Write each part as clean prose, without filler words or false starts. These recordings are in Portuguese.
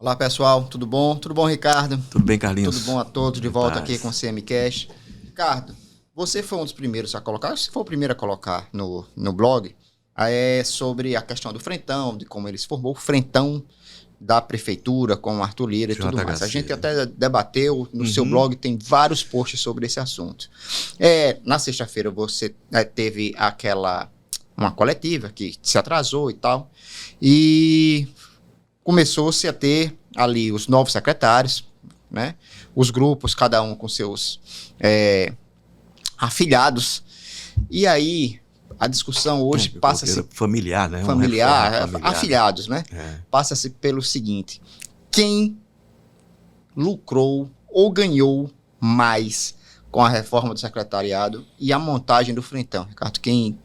Olá pessoal, tudo bom? Tudo bom, Ricardo? Tudo bem, Carlinhos? Tudo bom a todos, de Em volta paz. aqui com o CMCast. Ricardo, você foi um dos primeiros a colocar, se for o primeiro a colocar no blog, é sobre a questão do Frentão, de como ele se formou, o Frentão da Prefeitura com o Arthur Lira e tudo mais. A gente até debateu, no seu blog tem vários posts sobre esse assunto. Na sexta-feira você teve uma coletiva que se atrasou e tal, e começou-se a ter ali os novos secretários, né? Os grupos, cada um com seus afiliados. E aí, a discussão hoje passa-se... Familiar, né? Familiar, afiliados, né? É. Passa-se pelo seguinte: quem lucrou ou ganhou mais com a reforma do secretariado e a montagem do Frentão? Ricardo, quem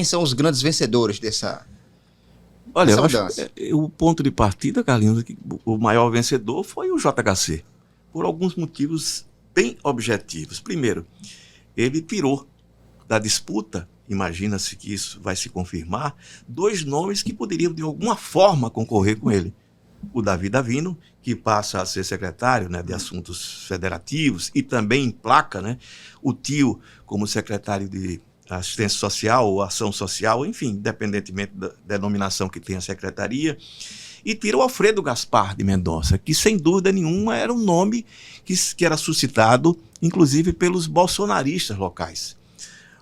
são os grandes vencedores dessa... Olha, eu acho que o ponto de partida, Carlinhos, que o maior vencedor foi o JHC, por alguns motivos bem objetivos. Primeiro, ele tirou da disputa, imagina-se que isso vai se confirmar, dois nomes que poderiam de alguma forma concorrer com ele. O Davi Davino, que passa a ser secretário, né, de Assuntos Federativos e também emplaca, né, o tio como secretário de Assistência Social ou Ação Social, enfim, independentemente da denominação que tem a secretaria, e tira o Alfredo Gaspar de Mendonça, que sem dúvida nenhuma era um nome que era suscitado, inclusive pelos bolsonaristas locais.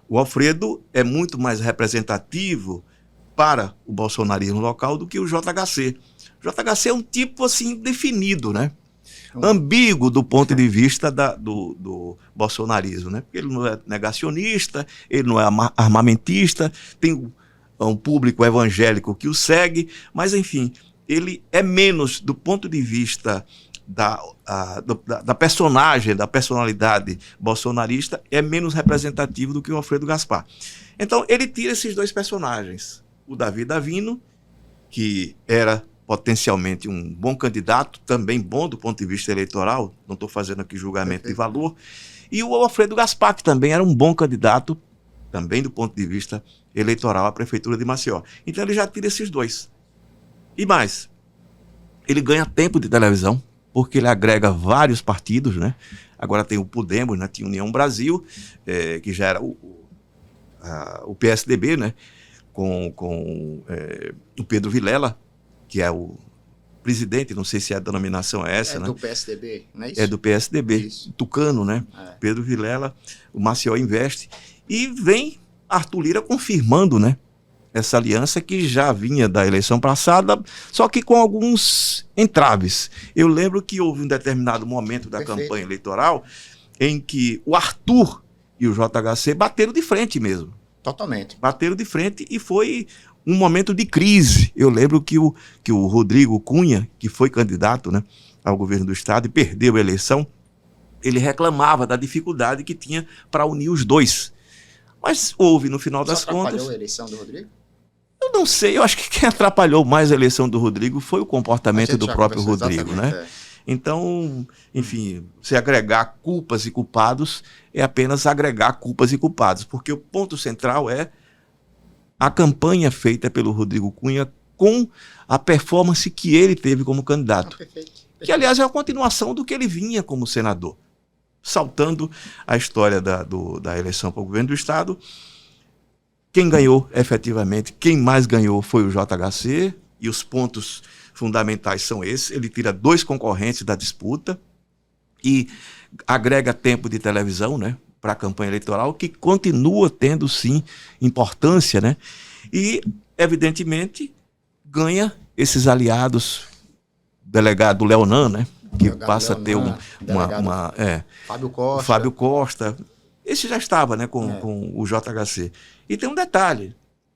O Alfredo é muito mais representativo para o bolsonarismo local do que o JHC. O JHC é um tipo assim definido, né? Ambíguo do ponto de vista do bolsonarismo, né? Porque ele não é negacionista, ele não é armamentista, tem um público evangélico que o segue, mas enfim, ele é menos do ponto de vista da personagem, da personalidade bolsonarista, é menos representativo do que o Alfredo Gaspar. Então ele tira esses dois personagens, o Davi Davino, que era potencialmente um bom candidato, também bom do ponto de vista eleitoral, não estou fazendo aqui julgamento de valor, e o Alfredo Gaspar, que também era um bom candidato, também do ponto de vista eleitoral, à Prefeitura de Maceió. Então ele já tira esses dois. E mais, ele ganha tempo de televisão, porque ele agrega vários partidos, né? Agora tem o Podemos, né? Tinha União Brasil, que já era o PSDB, né? Com o Pedro Vilela, que é o presidente, não sei se a denominação é essa, né? É do PSDB, não é isso? É do PSDB, isso. Tucano, né? Pedro Vilela, o Maceió Investe. E vem Arthur Lira confirmando, né? Essa aliança que já vinha da eleição passada, só que com alguns entraves. Eu lembro que houve um determinado momento da campanha eleitoral em que o Arthur e o JHC bateram de frente mesmo. Totalmente. Bateram de frente e foi um momento de crise. Eu lembro que o Rodrigo Cunha, que foi candidato, né, ao governo do estado e perdeu a eleição, ele reclamava da dificuldade que tinha para unir os dois. Mas houve, no final das contas... atrapalhou a eleição do Rodrigo? Eu não sei, eu acho que quem atrapalhou mais a eleição do Rodrigo foi o comportamento do próprio Rodrigo, né? Então, enfim, se agregar culpas e culpados é apenas agregar culpas e culpados, porque o ponto central é a campanha feita pelo Rodrigo Cunha com a performance que ele teve como candidato. Perfeito. Que, aliás, é a continuação do que ele vinha como senador. Saltando a história da eleição para o governo do estado, quem ganhou efetivamente, quem mais ganhou foi o JHC, e os pontos fundamentais são esses. Ele tira dois concorrentes da disputa e agrega tempo de televisão, né, para a campanha eleitoral, que continua tendo, sim, importância, né? E, evidentemente, ganha esses aliados, delegado Leonan, né, que passa a ter Fábio Costa. Esse já estava, né, com o JHC. E tem um detalhe,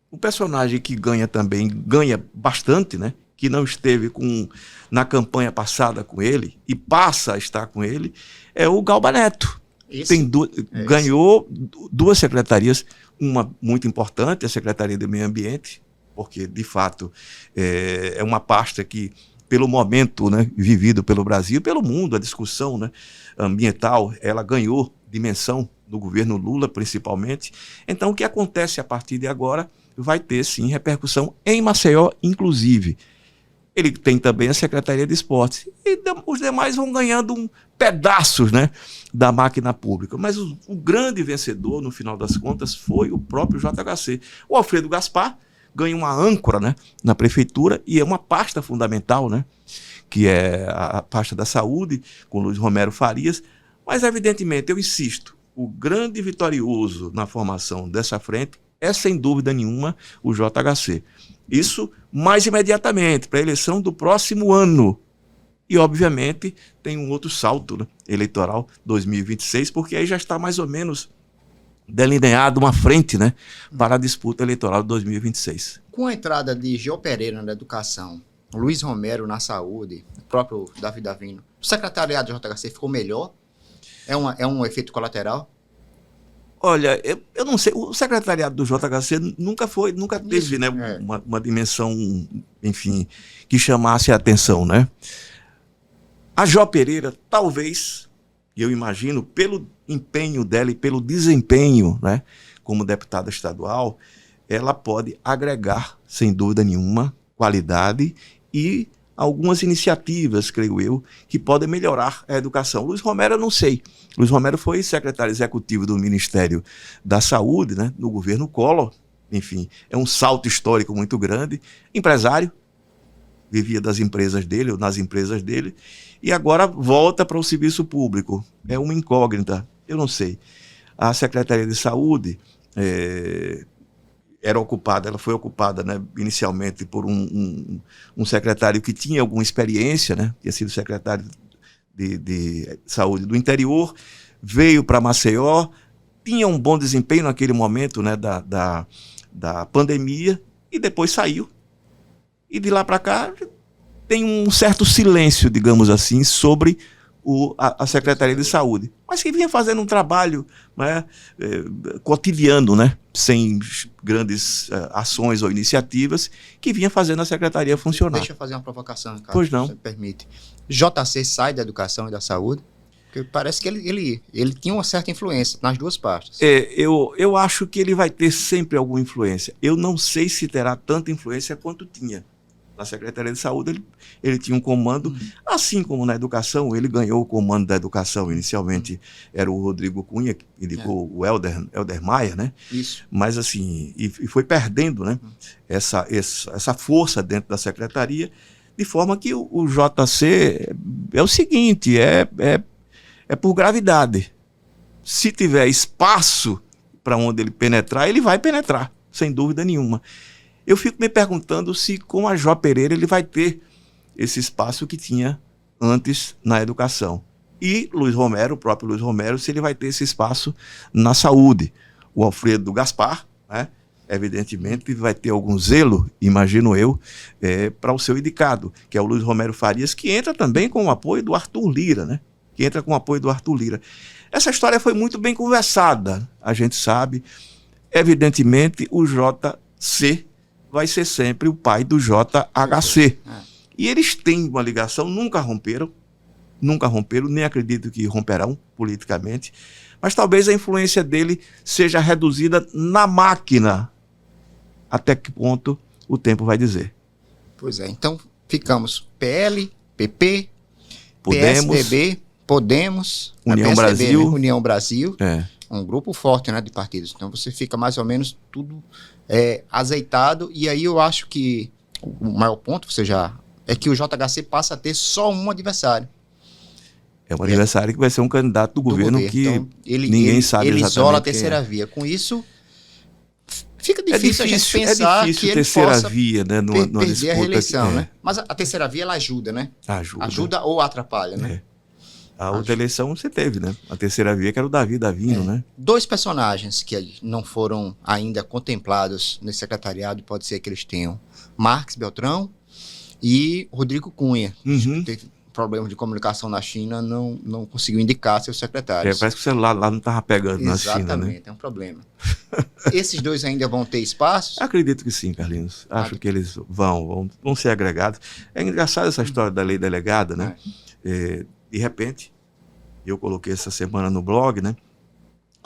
o personagem que ganha também, ganha bastante, né, que não esteve na campanha passada com ele e passa a estar com ele, é o Galba Neto. Ganhou duas secretarias, uma muito importante, a Secretaria do Meio Ambiente, porque, de fato, é uma pasta que, pelo momento, né, vivido pelo Brasil, pelo mundo, a discussão, né, ambiental, ela ganhou dimensão no governo Lula, principalmente. Então, o que acontece a partir de agora vai ter, sim, repercussão em Maceió, inclusive. Ele tem também a Secretaria de Esportes. E os demais vão ganhando pedaços, né, da máquina pública. Mas o grande vencedor, no final das contas, foi o próprio JHC. O Alfredo Gaspar ganha uma âncora, né, na prefeitura, e é uma pasta fundamental, né, que é a pasta da saúde, com Luiz Romero Farias. Mas, evidentemente, eu insisto, o grande vitorioso na formação dessa frente é, sem dúvida nenhuma, o JHC. Isso mais imediatamente, para a eleição do próximo ano. E, obviamente, tem um outro salto, né, eleitoral 2026, porque aí já está mais ou menos delineado uma frente, né, para a disputa eleitoral de 2026. Com a entrada de Geo Pereira na educação, Luiz Romero na saúde, o próprio Davi Davino, o secretariado do JHC ficou melhor? É um efeito colateral? Olha, eu não sei, o secretariado do JHC nunca teve, né, uma dimensão, enfim, que chamasse a atenção, né? A Jó Pereira, talvez, eu imagino, pelo empenho dela e pelo desempenho, né, como deputada estadual, ela pode agregar, sem dúvida nenhuma, qualidade e algumas iniciativas, creio eu, que podem melhorar a educação. Luiz Romero, eu não sei. Luiz Romero foi secretário executivo do Ministério da Saúde, né, no governo Collor. Enfim, é um salto histórico muito grande. Empresário, vivia das empresas dele, ou nas empresas dele, e agora volta para o serviço público. É uma incógnita, eu não sei. A Secretaria de Saúde ela foi ocupada, né, inicialmente por um secretário que tinha alguma experiência, né, tinha sido secretário de saúde do interior, veio para Maceió, tinha um bom desempenho naquele momento, né, da pandemia, e depois saiu. E de lá para cá tem um certo silêncio, digamos assim, sobre a Secretaria de Saúde, mas que vinha fazendo um trabalho, né, cotidiano, né, sem grandes ações ou iniciativas, que vinha fazendo a Secretaria funcionar. Deixa eu fazer uma provocação, Carlos, pois não. se você permite. JC sai da educação e da saúde? Porque parece que ele tinha uma certa influência nas duas partes. Eu acho que ele vai ter sempre alguma influência. Eu não sei se terá tanta influência quanto tinha. Na Secretaria de Saúde, ele tinha um comando, assim como na educação, ele ganhou o comando da educação. Inicialmente era o Rodrigo Cunha, que indicou o Helder Maia, né? Isso. Mas assim, e foi perdendo, né, essa força dentro da secretaria, de forma que o JC é o seguinte, é por gravidade. Se tiver espaço para onde ele penetrar, ele vai penetrar, sem dúvida nenhuma. Eu fico me perguntando se com a Jó Pereira ele vai ter esse espaço que tinha antes na educação. E o próprio Luiz Romero, se ele vai ter esse espaço na saúde. O Alfredo Gaspar, né, evidentemente vai ter algum zelo, imagino eu, para o seu indicado, que é o Luiz Romero Farias, que entra também com o apoio do Arthur Lira, né? Essa história foi muito bem conversada, a gente sabe. Evidentemente, o JC vai ser sempre o pai do JHC. E eles têm uma ligação, nunca romperam, nem acredito que romperão politicamente, mas talvez a influência dele seja reduzida na máquina. Até que ponto o tempo vai dizer. Pois é, então ficamos PL, PP, PSDB, Podemos, União PSDB, Brasil. Né? União Brasil. Um grupo forte, né, de partidos. Então você fica mais ou menos tudo azeitado, e aí eu acho que o maior ponto é que o JHC passa a ter só um adversário. É um adversário que vai ser um candidato do governo que então, ninguém sabe exatamente. Ele isola a terceira via. Com isso, fica difícil a gente pensar que ele possa via, né, perder a reeleição. Né? Mas a terceira via, ela ajuda, né? Ajuda ou atrapalha, né? A outra eleição você teve, né? A terceira via, que era o Davi Davino, né? Dois personagens que não foram ainda contemplados nesse secretariado, pode ser que eles tenham Marques Beltrão e Rodrigo Cunha. Teve problema de comunicação na China, não conseguiu indicar seus secretários. Parece que o celular lá não estava pegando na China, né? Exatamente, é um problema. Esses dois ainda vão ter espaço? Acredito que sim, Carlinhos. Acho que eles vão ser agregados. É engraçado essa história da lei delegada, né? De repente, eu coloquei essa semana no blog, né?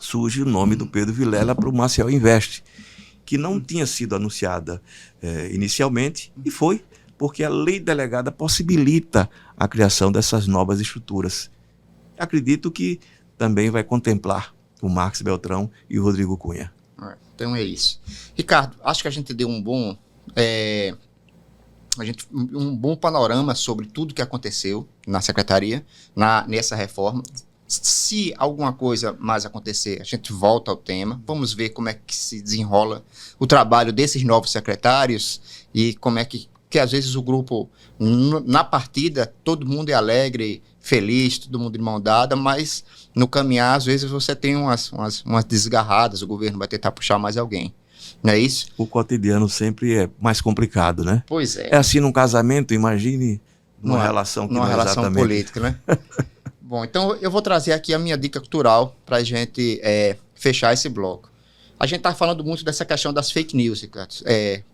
Surge o nome do Pedro Vilela para o Maceió Invest, que não tinha sido anunciada inicialmente, e foi porque a lei delegada possibilita a criação dessas novas estruturas. Acredito que também vai contemplar o Marcos Beltrão e o Rodrigo Cunha. Então é isso. Ricardo, acho que a gente deu um bom panorama sobre tudo que aconteceu na secretaria, nessa reforma. Se alguma coisa mais acontecer, a gente volta ao tema. Vamos ver como é que se desenrola o trabalho desses novos secretários e como é que às vezes o grupo, na partida, todo mundo é alegre, feliz, todo mundo de mão dada, mas no caminhar, às vezes você tem umas desgarradas, o governo vai tentar puxar mais alguém. Não é isso? O cotidiano sempre é mais complicado, né? Pois é. É assim num casamento, imagine numa relação que numa não é relação exatamente... política, né? Bom, então eu vou trazer aqui a minha dica cultural para a gente fechar esse bloco. A gente está falando muito dessa questão das fake news, Ricardo.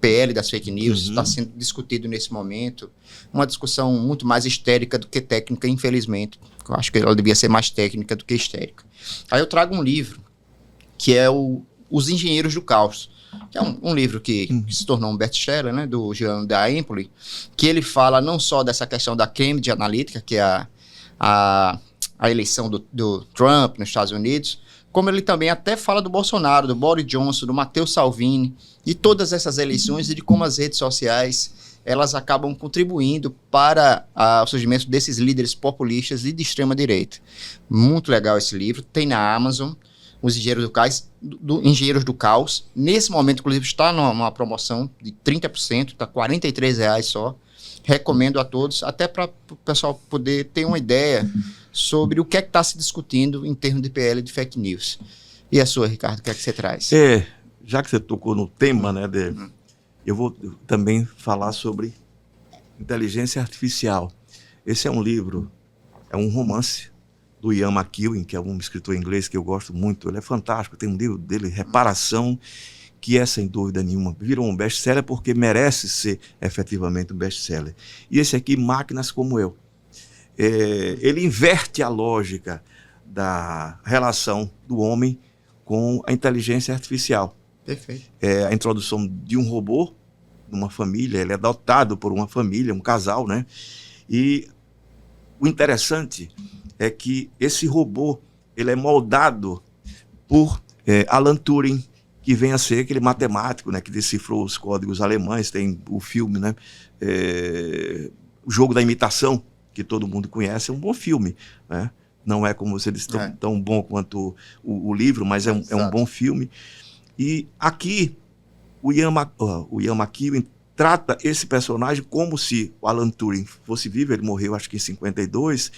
PL das fake news está sendo discutido nesse momento. Uma discussão muito mais histérica do que técnica, infelizmente. Eu acho que ela devia ser mais técnica do que histérica. Aí eu trago um livro que é Os Engenheiros do Caos, que é um livro que se tornou um best-seller, né, do Giuliano da Empoli, que ele fala não só dessa questão da Cambridge Analytica, que é a eleição do Trump nos Estados Unidos, como ele também até fala do Bolsonaro, do Boris Johnson, do Matteo Salvini, e todas essas eleições e de como as redes sociais elas acabam contribuindo para o surgimento desses líderes populistas e de extrema-direita. Muito legal esse livro, tem na Amazon, Os Engenheiros do Caos. Nesse momento, inclusive, está numa promoção de 30%, está R$ 43,00 só. Recomendo a todos, até para o pessoal poder ter uma ideia sobre o que é que está se discutindo em termos de PL de fake news. E a sua, Ricardo, o que é que você traz? Já que você tocou no tema, né, eu vou também falar sobre inteligência artificial. Esse é um livro, é um romance do Ian McEwan, que é um escritor inglês que eu gosto muito. Ele é fantástico, tem um livro dele, Reparação, que é, sem dúvida nenhuma, virou um best-seller porque merece ser efetivamente um best-seller. E esse aqui, Máquinas Como Eu. Ele inverte a lógica da relação do homem com a inteligência artificial. Perfeito. A introdução de um robô numa família, ele é adotado por uma família, um casal, né? E o interessante é que esse robô, ele é moldado por Alan Turing, que vem a ser aquele matemático, né, que decifrou os códigos alemães. Tem o filme, né, O Jogo da Imitação, que todo mundo conhece, é um bom filme, né? Não é, como você disse, tão bom quanto o livro, mas é um bom filme. E aqui, o Ian McEwan trata esse personagem como se o Alan Turing fosse vivo, ele morreu acho que em 52,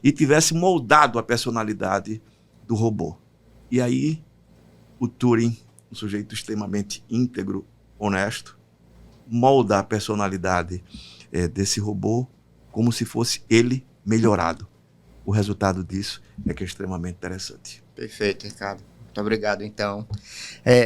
e tivesse moldado a personalidade do robô. E aí, o Turing, um sujeito extremamente íntegro, honesto, molda a personalidade desse robô como se fosse ele melhorado. O resultado disso é que é extremamente interessante. Perfeito, Ricardo. Muito obrigado, então.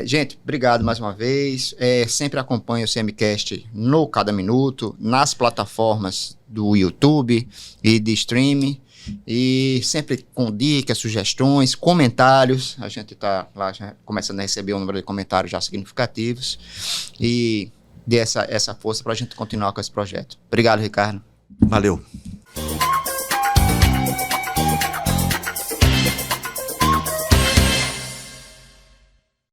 Gente, obrigado mais uma vez. Sempre acompanhe o CMCast no Cada Minuto, nas plataformas do YouTube e de streaming. E sempre com dicas, sugestões, comentários. A gente está lá já começando a receber um número de comentários já significativos. E dê essa força para a gente continuar com esse projeto. Obrigado, Ricardo. Valeu.